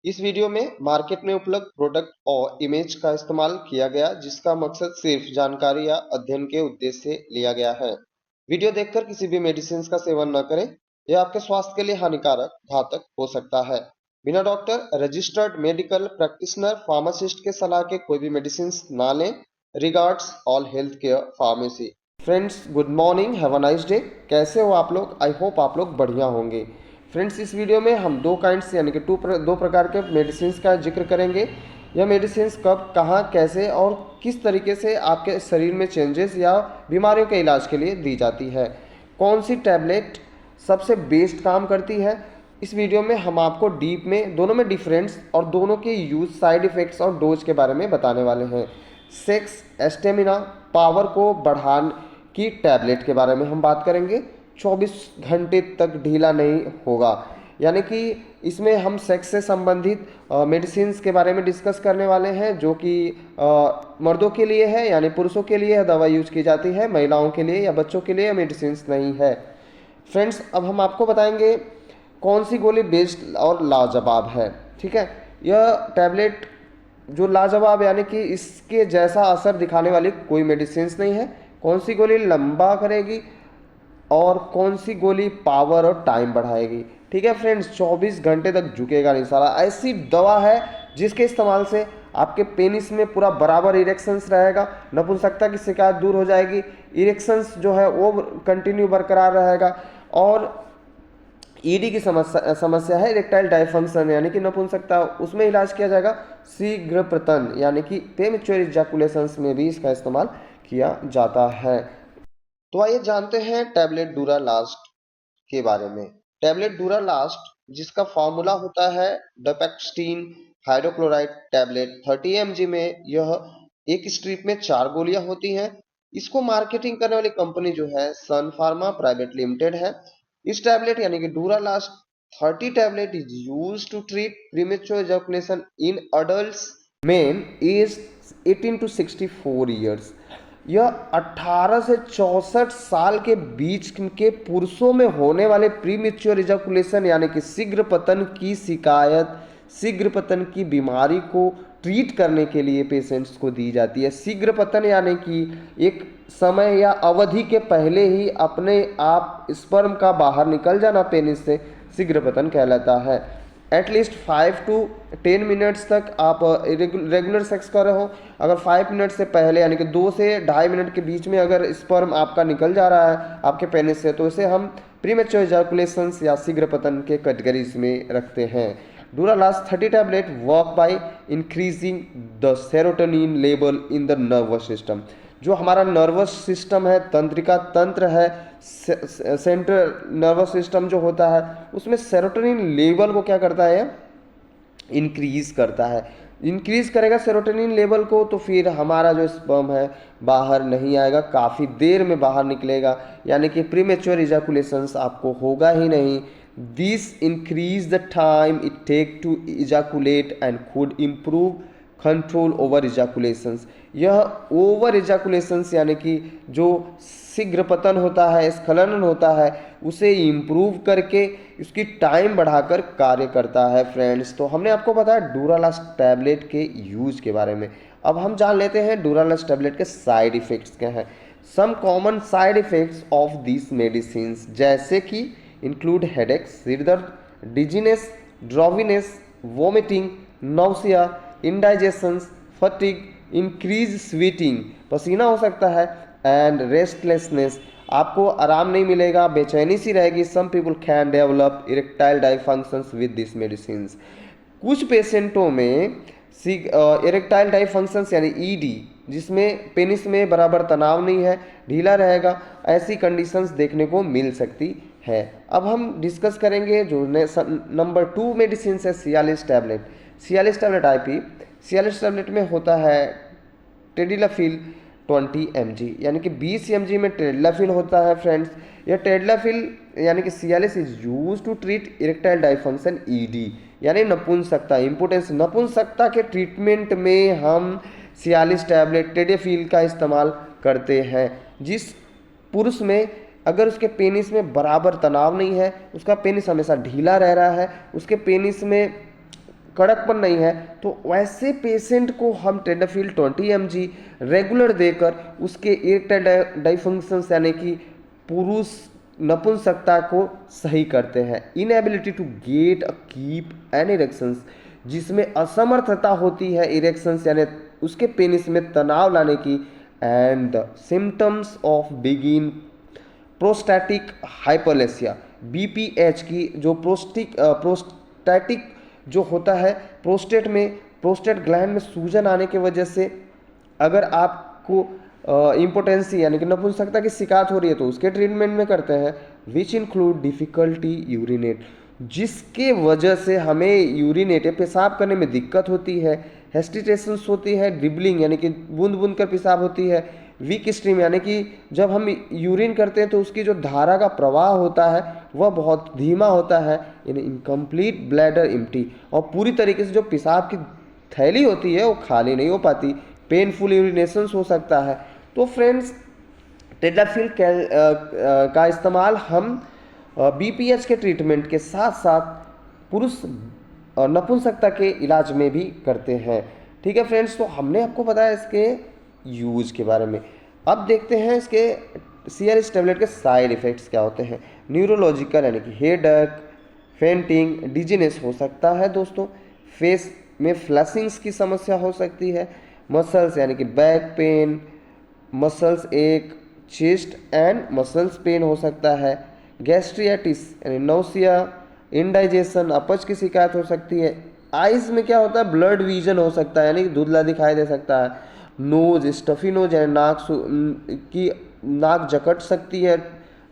इस वीडियो में मार्केट में उपलब्ध प्रोडक्ट और इमेज का इस्तेमाल किया गया जिसका मकसद सिर्फ जानकारी या अध्ययन के उद्देश्य से लिया गया है। वीडियो देखकर किसी भी मेडिसिन का सेवन न करें, यह आपके स्वास्थ्य के लिए हानिकारक घातक हो सकता है। बिना doctor, registered medical practitioner, pharmacist के सलाह के कोई भी मेडिसिन ना लें। Regards all health care pharmacy. Friends, good morning, have a nice day. कैसे हो आप लोग? आई होप आप लोग बढ़िया होंगे। फ्रेंड्स, इस वीडियो में हम दो काइंड्स यानी कि दो प्रकार के मेडिसिन का जिक्र करेंगे। यह मेडिसिन कब, कहाँ, कैसे और किस तरीके से आपके शरीर में चेंजेस या बीमारियों के इलाज के लिए दी जाती है। कौन सी टैबलेट सबसे बेस्ट काम करती है, इस वीडियो में हम आपको डीप में दोनों में डिफरेंस और दोनों के यूज, साइड इफ़ेक्ट्स और डोज के बारे में बताने वाले हैं। सेक्स, स्टेमिना, पावर को बढ़ाने की टैबलेट के बारे में हम बात करेंगे। 24 घंटे तक ढीला नहीं होगा, यानी कि इसमें हम सेक्स से संबंधित मेडिसिन के बारे में डिस्कस करने वाले हैं, जो कि मर्दों के लिए है, यानी पुरुषों के लिए दवा यूज की जाती है। महिलाओं के लिए या बच्चों के लिए मेडिसिन नहीं है। फ्रेंड्स, अब हम आपको बताएंगे कौन सी गोली बेस्ट और लाजवाब है। ठीक है, यह टैबलेट जो लाजवाब यानी कि इसके जैसा असर दिखाने वाली कोई मेडिसिन नहीं है। कौन सी गोली लंबा करेगी और कौन सी गोली पावर और टाइम बढ़ाएगी। ठीक है फ्रेंड्स, 24 घंटे तक झुकेगा नहीं साला। ऐसी दवा है जिसके इस्तेमाल से आपके पेनिस में पूरा बराबर इरेक्शंस रहेगा, नपुंसकता की शिकायत दूर हो जाएगी, इरेक्शंस जो है वो कंटिन्यू बरकरार रहेगा। और ईडी की समस्या है इरेक्टाइल डायफंक्शन यानी कि नपुंसकता, उसमें इलाज किया जाएगा। शीघ्र प्रतन यानी कि प्रीमेच्योर इजैकुलेशंस में भी इसका इस्तेमाल किया जाता है। तो आइए जानते हैं टैबलेट डुरालास्ट के बारे में। टैबलेट डुरालास्ट, जिसका फॉर्मूला होता है डेपेक्सटीन हाइड्रोक्लोराइड टैबलेट 30 mg में, यह एक स्ट्रिप में 4 गोलियां होती हैं। इसको मार्केटिंग करने वाली कंपनी जो है सन फार्मा प्राइवेट लिमिटेड है। इस टैबलेट यानी कि Duralast 30 tablet is use to treat premature ejaculation in adults men age 18 to 64 years. यह 18 से 64 साल के बीच के पुरुषों में होने वाले प्रीमेच्योर इजैकुलेशन यानी कि शीघ्र पतन की शिकायत, शीघ्र पतन की बीमारी को ट्रीट करने के लिए पेशेंट्स को दी जाती है। शीघ्र पतन यानी कि एक समय या अवधि के पहले ही अपने आप स्पर्म का बाहर निकल जाना पेनिस से शीघ्र पतन कहलाता है। एटलीस्ट 5 to 10 मिनट्स तक आप रेगुलर सेक्स कर रहे हो, अगर 5 मिनट से पहले यानी कि 2 से 2.5 मिनट के बीच में अगर स्पर्म आपका निकल जा रहा है आपके पेनिस से, तो इसे हम प्रीमेच्योर इजैकुलेशंस या शीघ्र पतन के कैटेगरीज में रखते हैं। डुरालास्ट 30 tablet work by increasing the serotonin level in the nervous system. जो हमारा नर्वस सिस्टम है, तंत्रिका तंत्र है, सेंट्रल नर्वस सिस्टम जो होता है, उसमें सेरोटोनिन लेवल को क्या करता है, इंक्रीज करता है। इंक्रीज करेगा सेरोटोनिन लेवल को, तो फिर हमारा जो स्पर्म है बाहर नहीं आएगा, काफ़ी देर में बाहर निकलेगा, यानी कि प्रीमेच्योर इजैकुलेशंस आपको होगा ही नहीं। This increase the time it take to ejaculate and could improve control over ejaculations. यह ओवर इजैकुलेशंस यानी कि जो शीघ्र पतन होता है, स्खलन होता है, उसे इम्प्रूव करके उसकी टाइम बढ़ाकर कार्य करता है। फ्रेंड्स, तो हमने आपको बताया डुरालास्ट टैबलेट के यूज के बारे में। अब हम जान लेते हैं डुरालास्ट टैबलेट के साइड इफ़ेक्ट्स क्या हैं। Some common side effects of this medicine जैसे कि इंक्लूड हेडेक, सिरदर्द, dizziness, drowsiness, vomiting, nausea, indigestions, fatigue, increase sweating, पसीना हो सकता है, एंड रेस्टलेसनेस, आपको आराम नहीं मिलेगा, बेचैनी सी रहेगी। Some people can develop erectile dysfunctions with this medicine. कुछ पेशेंटों में इरेक्टाइल डायफंक्शंस यानी ईडी, जिसमें पेनिस में बराबर तनाव नहीं है, ढीला रहेगा, ऐसी कंडीशंस देखने को मिल सकती है। अब हम डिस्कस करेंगे जो नंबर 2 मेडिसिन है Cialis tablet. Cialis tablet IP, Cialis tablet में होता है टेडिलाफिल 20 mg, यानी कि 20 mg में टेडिलाफिल होता है। फ्रेंड्स, यह टेडिलाफिल यानी कि Cialis is use to treat erectile dysfunction ED, यानी नपुंसकता, इम्पोर्टेंस, नपुंसकता के ट्रीटमेंट में हम सियालिस टैबलेट टेडिलाफिल का इस्तेमाल करते हैं। जिस पुरुष में अगर उसके पेनिस में बराबर तनाव नहीं है, उसका पेनिस हमेशा ढीला रह रहा है, उसके पेनिस में कड़कपन नहीं है, तो वैसे पेशेंट को हम टेडाफिल 20 mg रेगुलर देकर उसके इरेक्टाइल डाइफंक्शंस यानी कि पुरुष नपुंसकता को सही करते हैं। Inability to get a keep an erections, जिसमें असमर्थता होती है इरेक्शंस यानी उसके पेनिस में तनाव लाने की। And the symptoms of benign prostatic hyperplasia, BPH की जो प्रोस्टैटिक जो होता है प्रोस्टेट में, प्रोस्टेट ग्लैंड में सूजन आने की वजह से अगर आपको इम्पोटेंसी यानी कि नपुंसकता की शिकायत हो रही है तो उसके ट्रीटमेंट में करते हैं। विच इंक्लूड डिफिकल्टी यूरिनेट, जिसके वजह से हमें यूरिनेट पेशाब करने में दिक्कत होती है, हेस्टिटेशंस होती है, ड्रिबलिंग यानी कि बूंद बूंद कर पेशाब होती है, वीक स्ट्रीम यानी कि जब हम यूरिन करते हैं तो उसकी जो धारा का प्रवाह होता है वह बहुत धीमा होता है, यानी इनकम्प्लीट ब्लैडर एम्प्टी, और पूरी तरीके से जो पेशाब की थैली होती है वो खाली नहीं हो पाती, पेनफुल यूरिनेशंस हो सकता है। तो फ्रेंड्स, टेडाफिल का इस्तेमाल हम बीपीएच के ट्रीटमेंट के साथ साथ पुरुष नपुंसकता के इलाज में भी करते हैं। ठीक है फ्रेंड्स, तो हमने आपको बताया इसके यूज के बारे में। अब देखते हैं इसके सीआरएस टैबलेट के साइड इफ़ेक्ट्स क्या होते हैं। न्यूरोलॉजिकल यानी कि हेडेक, फेंटिंग, डिजीनेस हो सकता है दोस्तों, फेस में फ्लैशिंग्स की समस्या हो सकती है, मसल्स यानी कि बैक पेन, मसल्स एक, चेस्ट एंड मसल्स पेन हो सकता है, गैस्ट्रियाटिस यानी नौसिया, इंडाइजेशन, अपच की शिकायत हो सकती है। आइज में क्या होता है, ब्लड विजन हो सकता है यानी कि धुंधला दिखाई दे सकता है। नोज, स्टफी नोज यानी नाक जकट सकती है,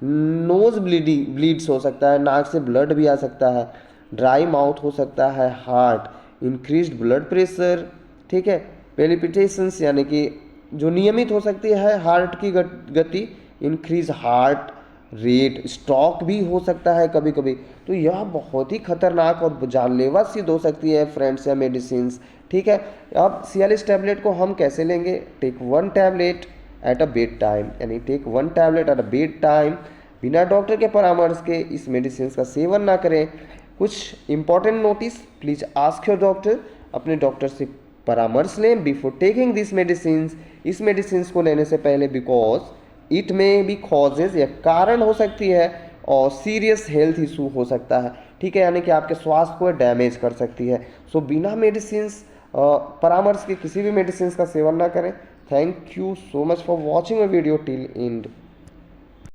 नोज ब्लीड्स हो सकता है, नाक से ब्लड भी आ सकता है, ड्राई माउथ हो सकता है, हार्ट, इंक्रीज्ड ब्लड प्रेशर, ठीक है, पेलिपिटेशंस यानी कि जो नियमित हो सकती है हार्ट की गति, इंक्रीज हार्ट रेट, स्ट्रोक भी हो सकता है कभी कभी। तो यह बहुत ही खतरनाक और जानलेवा सिद्ध हो सकती है फ्रेंड्स या मेडिसिन। ठीक है, अब सियालिस टैबलेट को हम कैसे लेंगे, take 1 tablet at a bed time, यानी take 1 tablet at a bed time, बिना डॉक्टर के परामर्श के इस मेडिसिन का सेवन ना करें। कुछ important notice, please ask your doctor, अपने डॉक्टर से परामर्श लें बिफोर टेकिंग दिस मेडिसिन, इस मेडिसिन को लेने से पहले, बिकॉज इट में भी कॉजेज या कारण हो सकती है और सीरियस हेल्थ इशू हो सकता है। ठीक है, यानी कि आपके स्वास्थ्य को डैमेज कर सकती है। सो बिना मेडिसिन परामर्श के किसी भी मेडिसिन का सेवन ना करें। Thank you so much for watching a video till and.